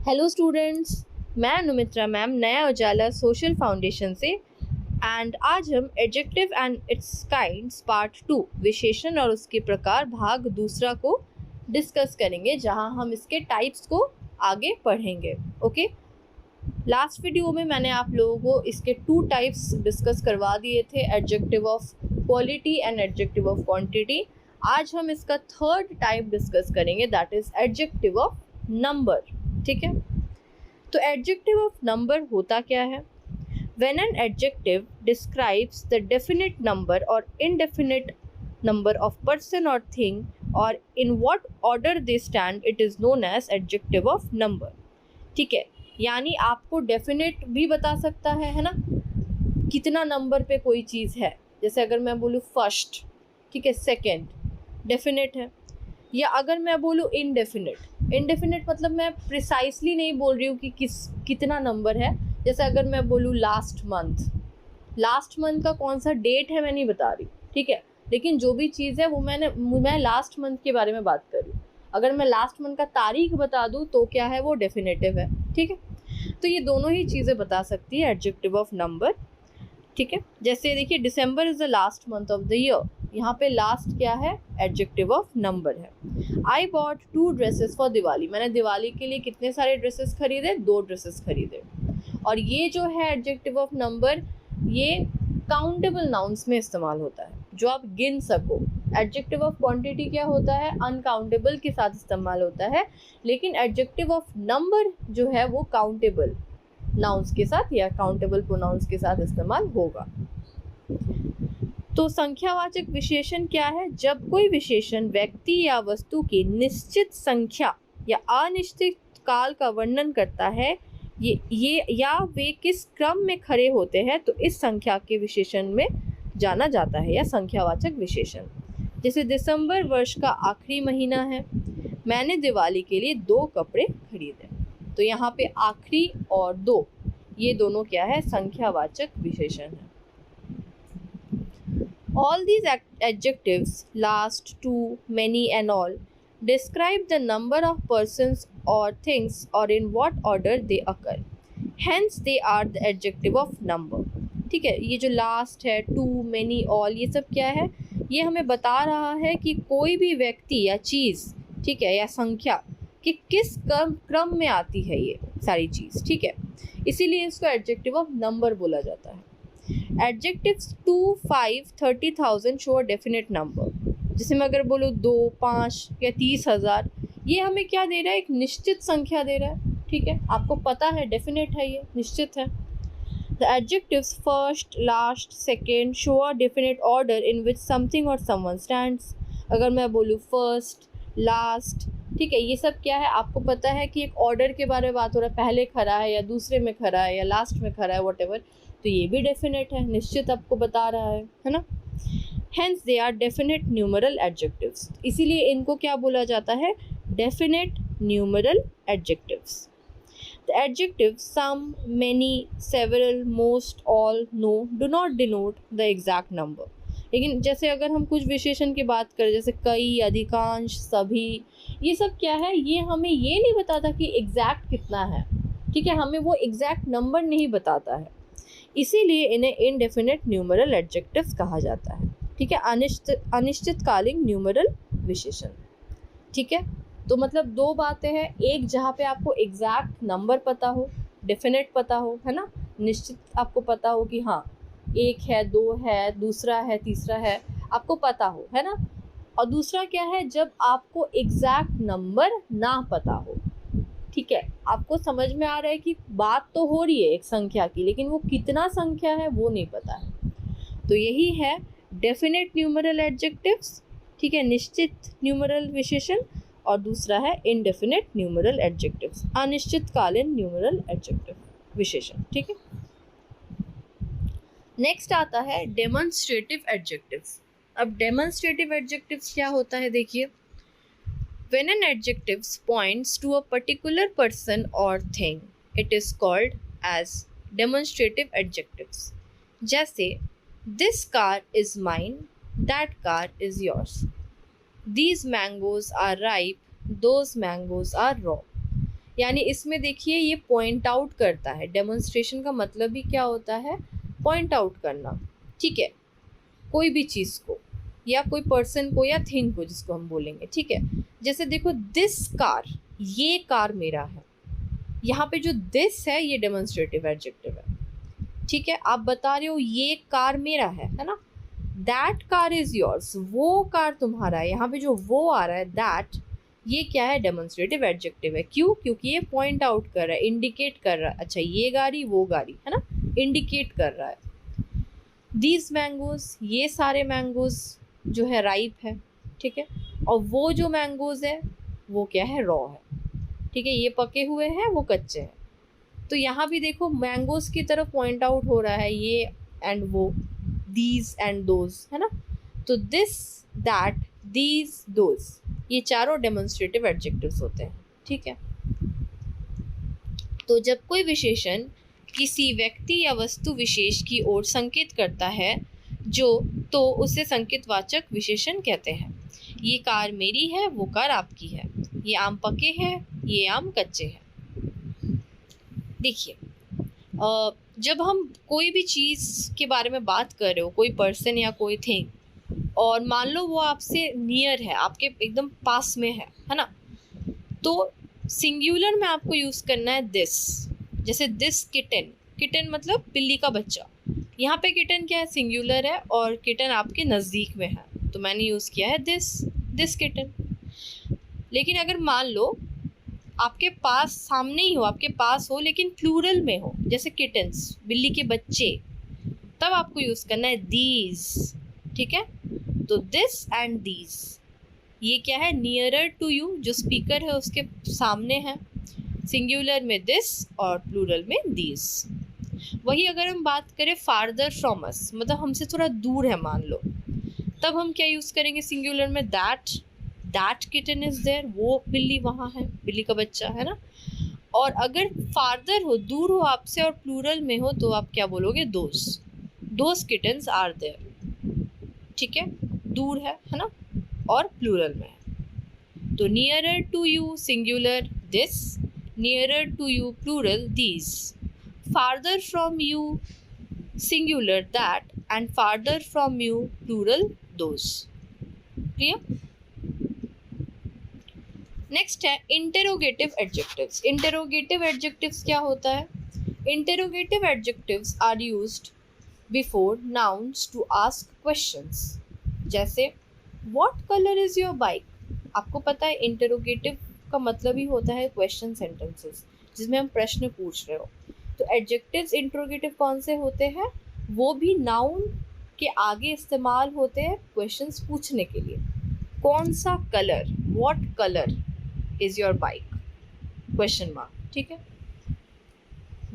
Hello students, मैं अनुमित्रा ma'am नया उजाला social foundation से। एंड आज हम adjective and it's kinds part 2 विशेषण और उसके प्रकार भाग दूसरा को डिस्कस करेंगे, जहां हम इसके टाइप्स को आगे पढ़ेंगे। ओके, लास्ट वीडियो में मैंने आप लोगों को इसके 2 टाइप्स डिस्कस करवा दिए थे, adjective of quality and adjective of quantity. आज हम इसका थर्ड टाइप डिस्कस करेंगे, that is adjective of number. ठीक है, तो एडजेक्टिव ऑफ नंबर होता क्या है? When an adjective describes the definite number और इनडेफिनेट नंबर ऑफ पर्सन और थिंग और in what order they stand, it is known as adjective of number. ठीक है, यानी आपको डेफिनेट भी बता सकता है ना, कितना नंबर पे कोई चीज़ है। जैसे अगर मैं बोलूँ फर्स्ट, ठीक है, सेकेंड, डेफिनेट है। या अगर मैं बोलूँ इनडेफिनेट मतलब मैं प्रिसाइसली नहीं बोल रही हूँ कि कितना नंबर है। जैसे अगर मैं बोलूँ लास्ट मंथ का कौन सा डेट है मैं नहीं बता रही, ठीक है, लेकिन जो भी चीज़ है वो मैं लास्ट मंथ के बारे में बात कर रही हूँ। अगर मैं लास्ट मंथ का तारीख बता दूँ तो क्या है, वो डेफिनेटिव है। ठीक है, तो ये दोनों ही चीज़ें बता सकती है एडजेक्टिव ऑफ नंबर। ठीक है, जैसे देखिए December is the last month of the year, यहाँ पे लास्ट क्या है, एडजेक्टिव ऑफ नंबर है। I bought 2 dresses for Diwali, मैंने दिवाली के लिए कितने सारे ड्रेसेस खरीदे, 2 ड्रेसेस खरीदे। और ये जो है एडजेक्टिव ऑफ नंबर, ये काउंटेबल नाउन्स में इस्तेमाल होता है, जो आप गिन सको। एडजेक्टिव ऑफ क्वांटिटी क्या होता है, अनकाउंटेबल के साथ इस्तेमाल होता है, लेकिन एडजेक्टिव ऑफ नंबर जो है वो काउंटेबल नाउन्स के साथ या काउंटेबल प्रोनाउंस के साथ इस्तेमाल होगा। तो संख्यावाचक विशेषण क्या है? जब कोई विशेषण व्यक्ति या वस्तु की निश्चित संख्या या अनिश्चित काल का वर्णन करता है, ये या वे किस क्रम में खड़े होते हैं, तो इस संख्या के विशेषण में जाना जाता है, या संख्यावाचक विशेषण। जैसे दिसंबर वर्ष का आखिरी महीना है, मैंने दिवाली के लिए 2 कपड़े खरीदे। तो यहाँ पे आखिरी और 2, ये दोनों क्या है, संख्यावाचक विशेषण है। All these adjectives, last, to, many and all, describe the number of persons or things or in what order they occur. Hence they are the adjective of number. ठीक है, ये जो last है, to, many, all, ये सब क्या है, ये हमें बता रहा है कि कोई भी व्यक्ति या चीज़, ठीक है, या संख्या कि किस क्रम में आती है ये सारी चीज़। ठीक है, इसीलिए इसको एडजेक्टिव ऑफ नंबर बोला जाता है। Adjectives 2, 5, 30,000 show a definite number. जैसे मैं अगर बोलूँ 2, 5 या 30,000, ये हमें क्या दे रहा है, एक निश्चित संख्या दे रहा है। ठीक है, आपको पता है डेफिनेट है, ये निश्चित है। The adjectives first, last, second show a definite order in which something or someone stands. अगर मैं बोलूँ फर्स्ट, लास्ट, ठीक है, ये सब क्या है, आपको पता है कि एक ऑर्डर के बारे में बात हो रहा है, पहले खड़ा है या दूसरे में खड़ा है या लास्ट में खड़ा है, व्हाटएवर, तो ये भी डेफिनेट है, निश्चित आपको बता रहा है ना। Hence they are definite numeral adjectives, इसीलिए इनको क्या बोला जाता है, definite numeral adjectives. The adjectives some, many, several, most, all, no do not denote the exact number. लेकिन जैसे अगर हम कुछ विशेषण की बात करें, जैसे कई, अधिकांश, सभी, ये सब क्या है, ये हमें ये नहीं बताता कि एग्जैक्ट कितना है। ठीक है, हमें वो एग्जैक्ट नंबर नहीं बताता है, इसीलिए इन्हें इनडेफिनेट न्यूमरल एडजेक्टिव्स कहा जाता है। ठीक है, अनिश्चितकालीन न्यूमरल विशेषण। ठीक है, तो मतलब 2 बातें हैं, एक जहाँ पे आपको एग्जैक्ट नंबर पता हो, डेफिनेट पता हो, है ना, निश्चित आपको पता हो कि हाँ 1 है, 2 है, दूसरा है, तीसरा है, आपको पता हो, है ना। और दूसरा क्या है, जब आपको एग्जैक्ट नंबर ना पता हो। ठीक है, आपको समझ में आ रहा है कि बात तो हो रही है एक संख्या की, लेकिन वो कितना संख्या है वो नहीं पता है। तो यही है डेफिनेट न्यूमरल एडजेक्टिव्स, ठीक है, निश्चित न्यूमरल विशेषण, और दूसरा है इनडेफिनेट न्यूमरल एडजेक्टिव्स, अनिश्चितकालीन न्यूमरल एडजेक्टिव विशेषण। ठीक है, नेक्स्ट आता है डेमोन्स्ट्रेटिव एडजेक्टिव्स। अब डेमोन्स्ट्रेटिव एडजेक्टिव्स क्या होता है, देखिए, when an adjective points to a particular person or thing, it is called as demonstrative adjectives. जैसे this car is mine, that car is yours. These mangoes are ripe, those mangoes are raw. यानी इसमें देखिए ये point out करता है। Demonstration का मतलब ही क्या होता है? पॉइंट आउट करना, ठीक है, कोई भी चीज़ को या कोई पर्सन को या थिंग को, जिसको हम बोलेंगे, ठीक है। जैसे देखो, दिस कार, ये कार मेरा है। यहाँ पे जो दिस है ये डेमोन्स्ट्रेटिव एडजेक्टिव है, ठीक है। आप बता रहे हो ये कार मेरा है ना। दैट कार इज योर्स, वो कार तुम्हारा है। यहाँ पे जो वो आ रहा है दैट, ये क्या है? डेमोन्स्ट्रेटिव एडजेक्टिव है। क्यों? क्योंकि ये पॉइंट आउट कर रहा है, इंडिकेट कर रहा है। अच्छा, ये गाड़ी वो गाड़ी है ना, इंडिकेट कर रहा है। दीज मैंगोज, ये सारे मैंगोज जो है राइप है, ठीक है। और वो जो मैंगोज है वो क्या है? रॉ है, ठीक है। ये पके हुए हैं, वो कच्चे हैं। तो यहाँ भी देखो मैंगोज की तरफ पॉइंट आउट हो रहा है, ये एंड वो, दीज एंड दोज, है ना। तो दिस, दैट, दीज, दोज, ये चारों डेमोन्स्ट्रेटिव एडजेक्टिव्स होते हैं, ठीक है। तो जब कोई विशेषण किसी व्यक्ति या वस्तु विशेष की ओर संकेत करता है तो उसे संकेतवाचक विशेषण कहते हैं। ये कार मेरी है, वो कार आपकी है। ये आम पके हैं, ये आम कच्चे हैं। देखिए, जब हम कोई भी चीज़ के बारे में बात कर रहे हो, कोई पर्सन या कोई थिंग, और मान लो वो आपसे नियर है, आपके एकदम पास में है ना, तो सिंगुलर में आपको यूज़ करना है दिस। जैसे दिस किटन, किटन मतलब बिल्ली का बच्चा। यहाँ पे किटन क्या है? सिंगुलर है, और किटन आपके नज़दीक में है, तो मैंने यूज़ किया है दिस किटन। लेकिन अगर मान लो आपके पास सामने ही हो, आपके पास हो, लेकिन प्लूरल में हो, जैसे किटन्स, बिल्ली के बच्चे, तब आपको यूज़ करना है दीज, ठीक है। तो दिस एंड दीज, ये क्या है? नियरर टू यू, जो स्पीकर है उसके सामने है। सिंगुलर में दिस और प्लूरल में दीज। वही अगर हम बात करें फार्दर फ्रॉम अस, मतलब हमसे थोड़ा दूर है मान लो, तब हम क्या यूज़ करेंगे सिंगुलर में? दैट किटन इज देयर, वो बिल्ली वहाँ है, बिल्ली का बच्चा है ना। और अगर फार्दर हो, दूर हो आपसे, और प्लूरल में हो, तो आप क्या बोलोगे? दोज किटन्स आर देयर, ठीक है। दूर है ना, और प्लूरल में है। तो nearer to you singular this, nearer to you plural these, farther from you singular that, and farther from you plural those। क्लियर? नेक्स्ट है इंटेरोगेटिव एडजेक्टिव्स। इंटेरोगेटिव एडजेक्टिव्स क्या होता है? Interrogative adjectives are used before nouns to ask questions. जैसे what colour is your bike. आपको पता है interrogative का मतलब ही होता है क्वेश्चन सेंटेंसेस, जिसमें हम प्रश्न पूछ रहे हो। तो एडजेक्टिव्स इंट्रोगेटिव कौन से होते हैं? वो भी नाउन के आगे इस्तेमाल होते हैं क्वेश्चंस पूछने के लिए। कौन सा colour, what colour is your bike, question mark, ठीक है।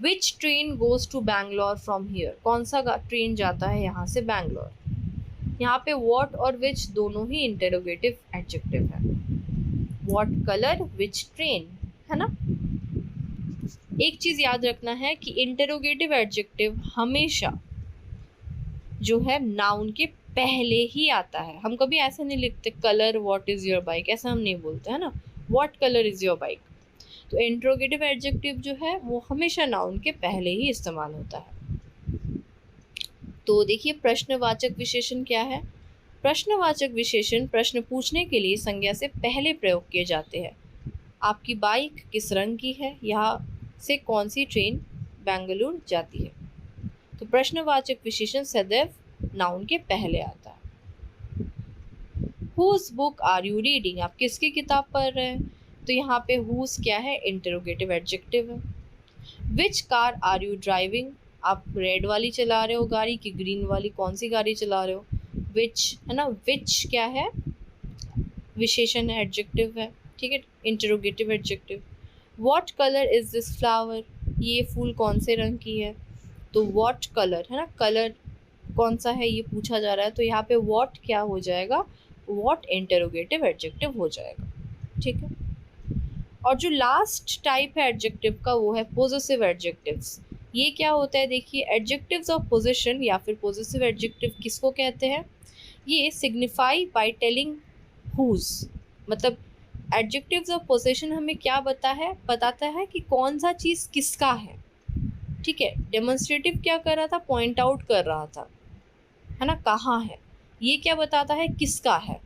Which train goes to Bangalore from here, कौन सा ट्रेन जाता है यहाँ से बैंगलोर। यहाँ पे व्हाट और विच दोनों ही इंटेरोगेटिव एडजेक्टिव है। व्हाट कलर, विच ट्रेन, है ना। एक चीज़ याद रखना है कि इंटेरोगेटिव एडजेक्टिव हमेशा जो है नाउन के पहले ही आता है। हम कभी ऐसा नहीं लिखते colour what is your bike, ऐसा हम नहीं बोलते, है ना। What colour is your bike. तो इंटेरोगेटिव एडजेक्टिव जो है वो हमेशा नाउन के पहले ही इस्तेमाल होता है। तो देखिए प्रश्नवाचक विशेषण क्या है? प्रश्नवाचक विशेषण प्रश्न पूछने के लिए संज्ञा से पहले प्रयोग किए जाते हैं। आपकी बाइक किस रंग की है, यहाँ से कौन सी ट्रेन बेंगलुरु जाती है। तो प्रश्नवाचक विशेषण सदैव नाउन के पहले आता है। Whose book are you reading, आप किसकी किताब पढ़ रहे हैं। तो यहाँ पे हुज क्या है? इंटरोगेटिव एडजेक्टिव है। Which car are you driving, आप रेड वाली चला रहे हो गाड़ी की ग्रीन वाली, कौन सी गाड़ी चला रहे हो। विच है ना, विच क्या है? विशेषण है, एडजेक्टिव है, ठीक है, interrogative adjective. What colour is this flower, ये फूल कौन से रंग की है। तो व्हाट कलर है ना, कलर कौन सा है ये पूछा जा रहा है, तो यहाँ पे व्हाट क्या हो जाएगा? व्हाट इंटरोगेटिव एडजेक्टिव हो जाएगा, ठीक है। और जो लास्ट टाइप है एडजेक्टिव का वो है पोजेसिव एडजेक्टिव्स। ये क्या होता है? देखिए एडजेक्टिव्स ऑफ पोजीशन या फिर पोजेसिव एडजेक्टिव किसको कहते हैं? ये सिग्निफाई बाय टेलिंग हुज, मतलब एडजेक्टिव्स ऑफ पोजेशन हमें क्या बताता है कि कौन सा चीज़ किसका है। ठीक है, डेमोन्स्ट्रेटिव क्या कर रहा था, पॉइंट आउट कर रहा था, है ना, कहाँ है। ये क्या बताता है, किसका है।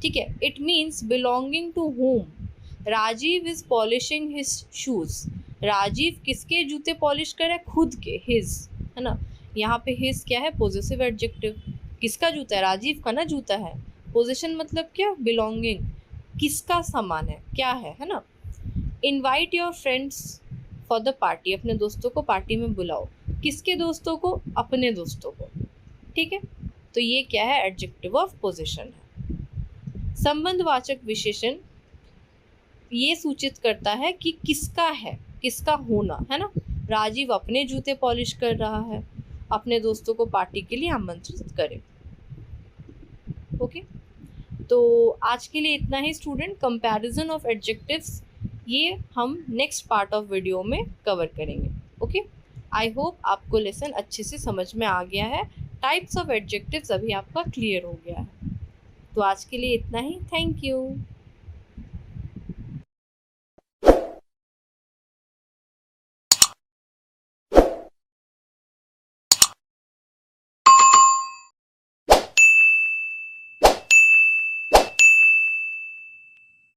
ठीक है, it means belonging to whom. Rajiv is polishing his shoes. Rajiv किसके जूते पॉलिश कर रहा है, खुद के, हिज, है ना। यहाँ पे हिज क्या है, पॉजेसिव एडजेक्टिव। किसका जूता है, राजीव का ना जूता है। पोजीशन मतलब क्या, बिलोंगिंग, किसका सामान है, क्या है ना। Invite your friends for the party. अपने दोस्तों को पार्टी में बुलाओ। किसके दोस्तों को, अपने दोस्तों को। ठीक है, तो ये क्या है, एडजेक्टिव ऑफ पोजीशन है। संबंधवाचक विशेषण ये सूचित करता है कि किसका है, किसका होना, है ना। राजीव अपने जूते पॉलिश कर रहा है, अपने दोस्तों को पार्टी के लिए आमंत्रित करे। ओके, तो आज के लिए इतना ही स्टूडेंट। कंपैरिजन ऑफ एडजेक्टिव्स ये हम नेक्स्ट पार्ट ऑफ वीडियो में कवर करेंगे। ओके, आई होप आपको लेसन अच्छे से समझ में आ गया है। टाइप्स ऑफ एडजेक्टिव्स अभी आपका क्लियर हो गया है। तो आज के लिए इतना ही। Thank you.